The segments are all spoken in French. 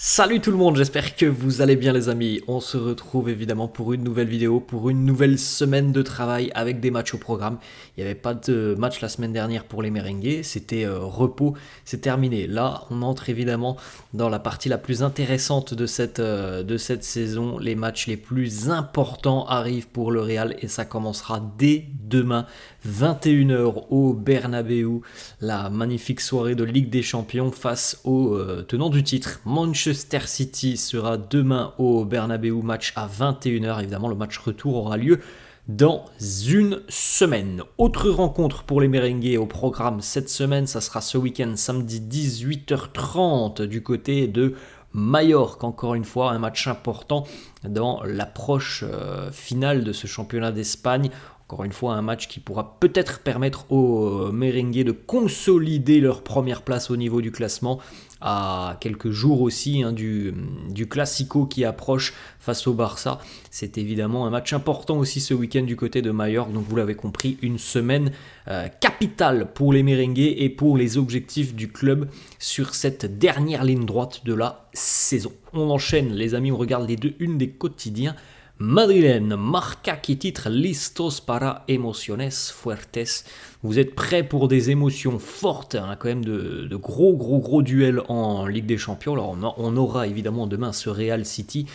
Salut tout le monde, j'espère que vous allez bien les amis. On se retrouve évidemment pour une nouvelle vidéo, pour une nouvelle semaine de travail avec des matchs au programme. Il n'y avait pas de match la semaine dernière pour les merengues, c'était repos, c'est terminé. Là, on entre évidemment dans la partie la plus intéressante de cette saison. Les matchs les plus importants arrivent pour le Real et ça commencera dès demain, 21h au Bernabéu. La magnifique soirée de Ligue des Champions face au tenant du titre, Manchester City sera demain au Bernabéu, match à 21h. Évidemment, le match retour aura lieu dans une semaine. Autre rencontre pour les merengues au programme cette semaine, ça sera ce week-end, samedi 18h30 du côté de Majorque. Encore une fois, un match important dans l'approche finale de ce championnat d'Espagne. Encore une fois, un match qui pourra peut-être permettre aux merengues de consolider leur première place au niveau du classement à quelques jours aussi du Classico qui approche face au Barça. C'est évidemment un match important aussi ce week-end du côté de Majorque. Donc vous l'avez compris, une semaine capitale pour les merengues et pour les objectifs du club sur cette dernière ligne droite de la saison. On enchaîne les amis, on regarde les deux unes des quotidiens madrilène. Marca qui titre Listos para emociones fuertes. Vous êtes prêts pour des émotions fortes, hein, quand même de gros duels en Ligue des Champions. Alors on aura évidemment demain ce Real City.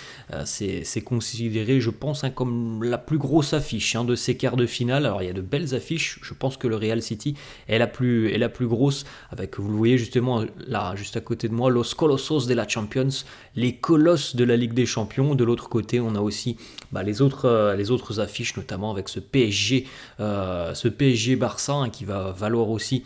C'est considéré, je pense, comme la plus grosse affiche de ces quarts de finale. Alors il y a de belles affiches. Je pense que le Real City est la plus grosse. Avec, vous le voyez justement là, juste à côté de moi, Los Colossos de la Champions, les colosses de la Ligue des Champions. De l'autre côté, on a aussi les autres affiches, notamment avec ce PSG Barça qui va valoir aussi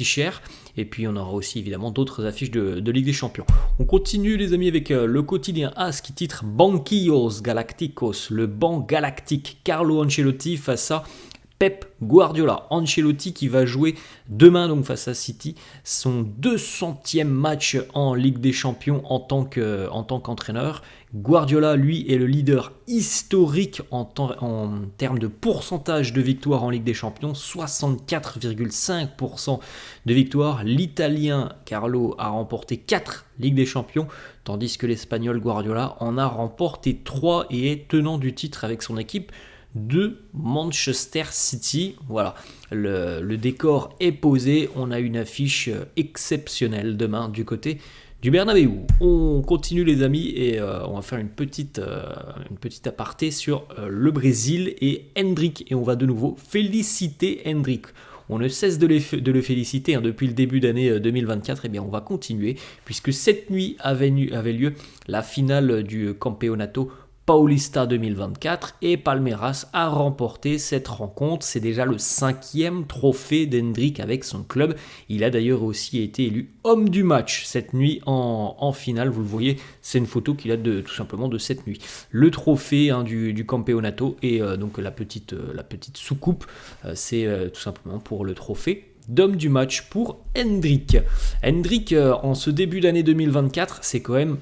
cher. Et puis on aura aussi évidemment d'autres affiches de Ligue des Champions. On continue les amis avec le quotidien AS qui titre Banquillos Galacticos, le banc galactique. Carlo Ancelotti face à Pep Guardiola. Ancelotti qui va jouer demain donc face à City son 200e match en Ligue des Champions en tant qu'entraîneur. Guardiola, lui, est le leader historique en termes de pourcentage de victoires en Ligue des Champions, 64,5% de victoires. L'Italien Carlo a remporté 4 Ligues des Champions, tandis que l'Espagnol Guardiola en a remporté 3 et est tenant du titre avec son équipe de Manchester City. Voilà, le décor est posé, on a une affiche exceptionnelle demain du côté du Bernabéu. On continue les amis et on va faire une petite aparté sur le Brésil et Endrick, et on va de nouveau féliciter Endrick. On ne cesse de le féliciter depuis le début d'année 2024, et bien on va continuer puisque cette nuit avait lieu la finale du Campeonato Paulista 2024 et Palmeiras a remporté cette rencontre. C'est déjà le 5e trophée d'Endrick avec son club. Il a d'ailleurs aussi été élu homme du match cette nuit en finale. Vous le voyez, c'est une photo qu'il a tout simplement de cette nuit. Le trophée du Campeonato et donc la petite soucoupe, c'est tout simplement pour le trophée d'homme du match pour Endrick. Endrick, en ce début d'année 2024, c'est quand même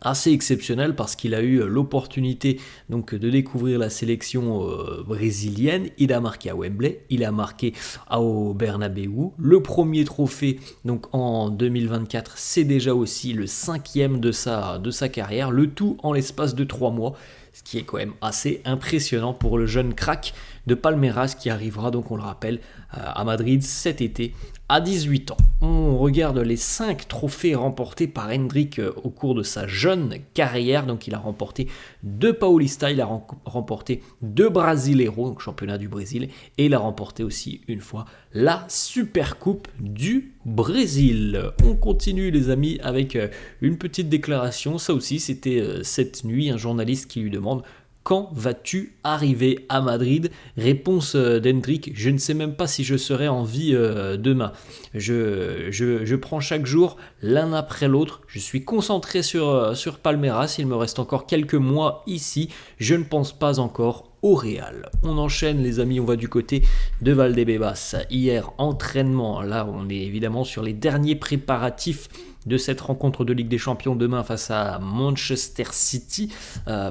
assez exceptionnel parce qu'il a eu l'opportunité donc de découvrir la sélection brésilienne. Il a marqué à Wembley, il a marqué au Bernabéu. Le premier trophée donc en 2024, c'est déjà aussi le 5e de sa carrière, le tout en l'espace de 3 mois, ce qui est quand même assez impressionnant pour le jeune crack de Palmeiras qui arrivera donc, on le rappelle, à Madrid cet été à 18 ans. On regarde les 5 trophées remportés par Endrick au cours de sa jeune carrière. Donc il a remporté 2 Paulista, il a remporté 2 Brasileiro, donc championnat du Brésil, et il a remporté aussi une fois la Supercoupe du Brésil. On continue les amis avec une petite déclaration. Ça aussi c'était cette nuit, un journaliste qui lui demande: quand vas-tu arriver à Madrid? Réponse d'Endrick: je ne sais même pas si je serai en vie demain. Je prends chaque jour l'un après l'autre. Je suis concentré sur Palmeiras. Il me reste encore quelques mois ici. Je ne pense pas encore au Real. On enchaîne les amis, on va du côté de Valdebebas. Hier, entraînement. Là, on est évidemment sur les derniers préparatifs de cette rencontre de Ligue des Champions demain face à Manchester City.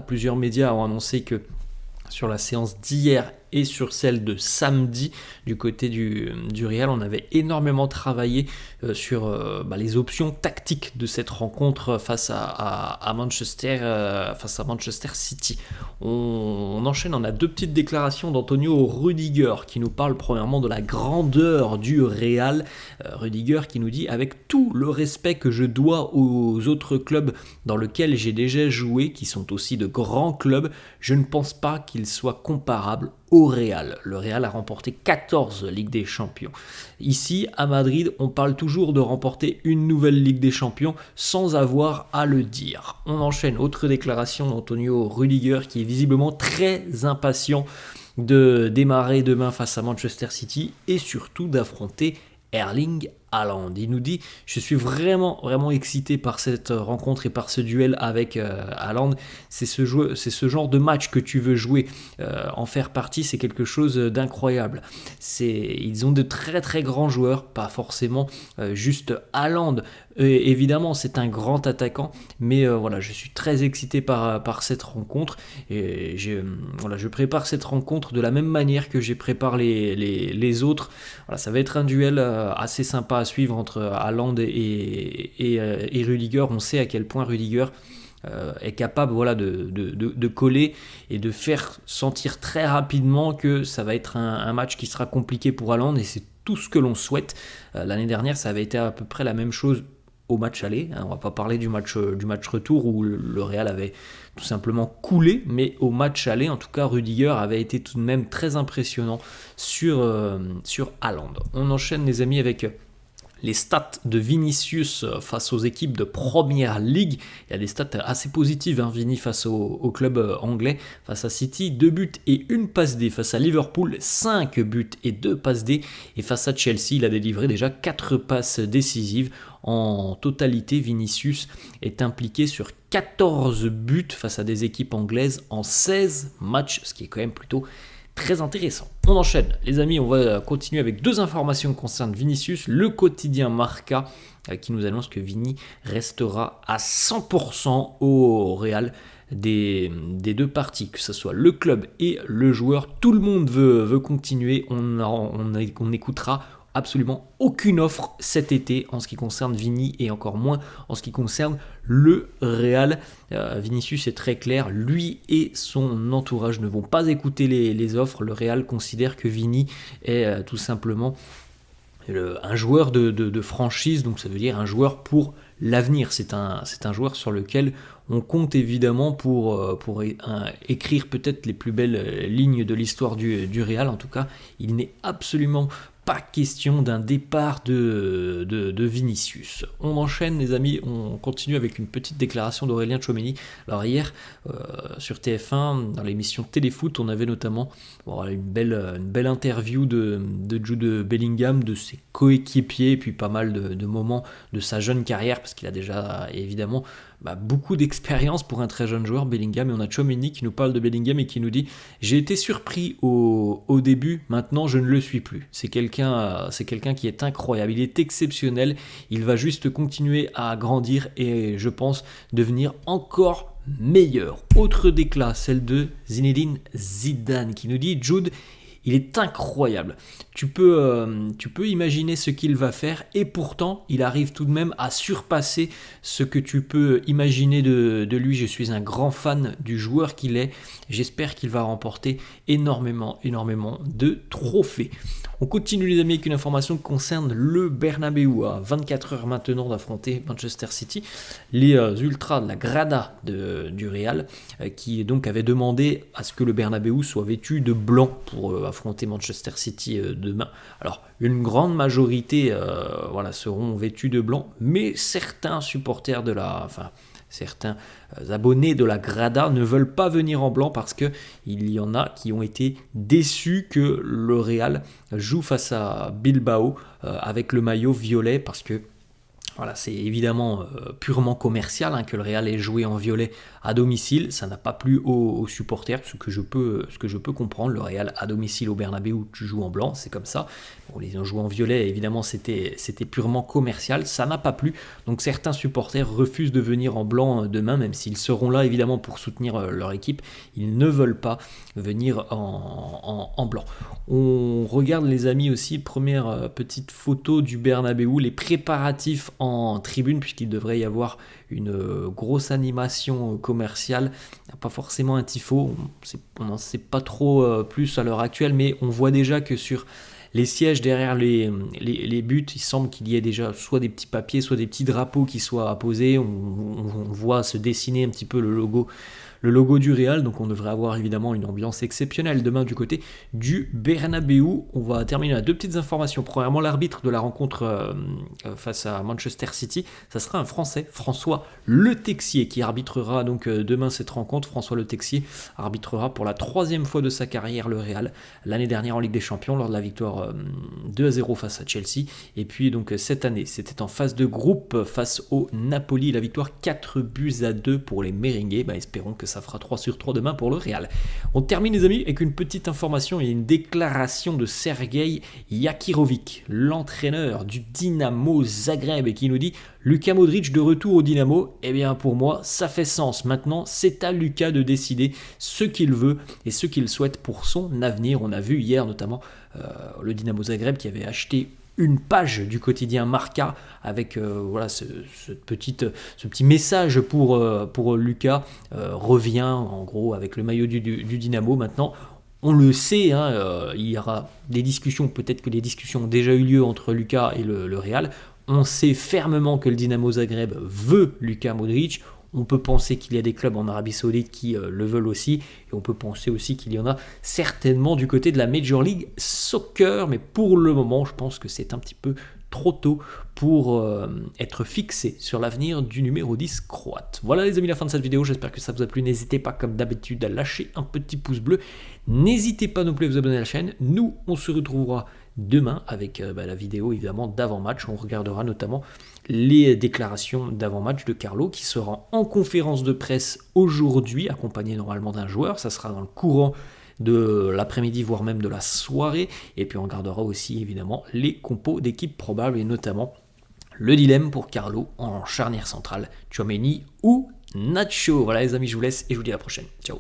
Plusieurs médias ont annoncé que sur la séance d'hier et sur celle de samedi du côté du Real. On avait énormément travaillé sur les options tactiques de cette rencontre face à Manchester City. On enchaîne, on a deux petites déclarations d'Antonio Rudiger qui nous parle premièrement de la grandeur du Real. Rudiger qui nous dit: avec tout le respect que je dois aux autres clubs dans lesquels j'ai déjà joué, qui sont aussi de grands clubs, je ne pense pas qu'ils soient comparables au Real. Le Real a remporté 14 Ligues des Champions. Ici, à Madrid, on parle toujours de remporter une nouvelle Ligue des Champions sans avoir à le dire. On enchaîne, autre déclaration d'Antonio Rudiger qui est visiblement très impatient de démarrer demain face à Manchester City et surtout d'affronter Erling Haaland. Il nous dit: je suis vraiment excité par cette rencontre et par ce duel avec Haaland. C'est ce genre de match que tu veux jouer. En faire partie, c'est quelque chose d'incroyable. Ils ont de très grands joueurs, pas forcément juste Haaland. Évidemment, c'est un grand attaquant, mais je suis très excité par cette rencontre. Et je prépare cette rencontre de la même manière que j'ai préparé les autres. Voilà, ça va être un duel assez sympa à suivre entre Haaland et Rudiger. On sait à quel point Rudiger est capable de coller et de faire sentir très rapidement que ça va être un match qui sera compliqué pour Haaland, et c'est tout ce que l'on souhaite. L'année dernière, ça avait été à peu près la même chose au match aller. On va pas parler du match retour où le Real avait tout simplement coulé, mais au match aller, en tout cas, Rudiger avait été tout de même très impressionnant sur Haaland. On enchaîne, les amis, avec les stats de Vinicius face aux équipes de Première Ligue. Il y a des stats assez positives, Vini face au club anglais, face à City, 2 buts et 1 passe D. Face à Liverpool, 5 buts et 2 passes D. Et face à Chelsea, il a délivré déjà 4 passes décisives. En totalité, Vinicius est impliqué sur 14 buts face à des équipes anglaises en 16 matchs, ce qui est quand même plutôt très intéressant. On enchaîne, les amis, on va continuer avec 2 informations concernant Vinicius. Le quotidien Marca qui nous annonce que Vini restera à 100% au Real des 2 parties, que ce soit le club et le joueur. Tout le monde veut continuer, on écoutera absolument aucune offre cet été en ce qui concerne Vini et encore moins en ce qui concerne le Real. Vinicius est très clair, lui et son entourage ne vont pas écouter les offres. Le Real considère que Vini est tout simplement un joueur de franchise, donc ça veut dire un joueur pour l'avenir. C'est un joueur sur lequel on compte évidemment pour écrire peut-être les plus belles lignes de l'histoire du Real. En tout cas, il n'est absolument pas question d'un départ de Vinicius. On enchaîne, les amis, on continue avec une petite déclaration d'Aurélien Tchouaméni. Alors hier, sur TF1, dans l'émission Téléfoot, on avait notamment une belle interview de Jude Bellingham, de ses coéquipiers, et puis pas mal de moments de sa jeune carrière, parce qu'il a déjà évidemment beaucoup d'expérience pour un très jeune joueur, Bellingham. Et on a Tchouaméni qui nous parle de Bellingham et qui nous dit: j'ai été surpris au début, maintenant je ne le suis plus. C'est quelqu'un qui est incroyable, il est exceptionnel, il va juste continuer à grandir et je pense devenir encore meilleur. Autre déclat, celle de Zinedine Zidane qui nous dit: Jude, il est incroyable. Tu peux imaginer ce qu'il va faire et pourtant il arrive tout de même à surpasser ce que tu peux imaginer de lui. Je suis un grand fan du joueur qu'il est. J'espère qu'il va remporter énormément de trophées. On continue, les amis, avec une information qui concerne le Bernabéu. À 24 heures maintenant d'affronter Manchester City, les ultras de la Grada du Real qui donc avaient demandé à ce que le Bernabéu soit vêtu de blanc pour affronter Manchester City demain. Alors, une grande majorité seront vêtus de blanc, mais certains supporters certains abonnés de la Grada ne veulent pas venir en blanc parce qu'il y en a qui ont été déçus que le Real joue face à Bilbao avec le maillot violet, parce que Voilà, c'est évidemment purement commercial que le Real ait joué en violet à domicile. Ça n'a pas plu aux supporters, ce que je peux comprendre. Le Real à domicile au Bernabéu, tu joues en blanc, c'est comme ça. Bon, les ont joué en violet, évidemment, c'était purement commercial. Ça n'a pas plu. Donc certains supporters refusent de venir en blanc demain, même s'ils seront là évidemment pour soutenir leur équipe. Ils ne veulent pas venir en blanc. On regarde les amis aussi, première petite photo du Bernabéu, les préparatifs en tribune, puisqu'il devrait y avoir une grosse animation commerciale, pas forcément un tifo, on n'en sait pas trop plus à l'heure actuelle, mais on voit déjà que sur les sièges derrière les buts, il semble qu'il y ait déjà soit des petits papiers, soit des petits drapeaux qui soient apposés, on voit se dessiner un petit peu le logo du Real, donc on devrait avoir évidemment une ambiance exceptionnelle demain du côté du Bernabéu. On va terminer à deux petites informations. Premièrement, l'arbitre de la rencontre face à Manchester City, ça sera un Français, François Le Texier, qui arbitrera donc demain cette rencontre. François Le Texier arbitrera pour la 3e fois de sa carrière le Real, l'année dernière en Ligue des Champions lors de la victoire 2-0 face à Chelsea, et puis donc cette année c'était en phase de groupe face au Napoli, la victoire 4-2 pour les Merengues. Espérons que ça fera 3/3 demain pour le Real. On termine les amis avec une petite information et une déclaration de Sergei Yakirovic, l'entraîneur du Dinamo Zagreb, et qui nous dit: Luka Modric de retour au Dynamo. Eh bien pour moi ça fait sens. Maintenant c'est à Luka de décider ce qu'il veut et ce qu'il souhaite pour son avenir. On a vu hier notamment le Dinamo Zagreb qui avait acheté une page du quotidien Marca avec voilà, ce petit message pour Luka, revient en gros avec le maillot du Dynamo. Maintenant on le sait, il y aura des discussions, peut-être que les discussions ont déjà eu lieu entre Luka et le Real. On sait fermement que le Dinamo Zagreb veut Luka Modric. On peut penser qu'il y a des clubs en Arabie Saoudite qui le veulent aussi, et on peut penser aussi qu'il y en a certainement du côté de la Major League Soccer, mais pour le moment, je pense que c'est un petit peu trop tôt pour être fixé sur l'avenir du numéro 10 croate. Voilà les amis, la fin de cette vidéo, j'espère que ça vous a plu. N'hésitez pas comme d'habitude à lâcher un petit pouce bleu. N'hésitez pas non plus à vous abonner à la chaîne. Nous, on se retrouvera demain avec la vidéo évidemment d'avant-match. On regardera notamment les déclarations d'avant-match de Carlo qui sera en conférence de presse aujourd'hui, accompagné normalement d'un joueur. Ça sera dans le courant de l'après-midi, voire même de la soirée. Et puis on regardera aussi évidemment les compos d'équipes probables et notamment le dilemme pour Carlo en charnière centrale, Tchouaméni ou Nacho. Voilà les amis, je vous laisse et je vous dis à la prochaine. Ciao.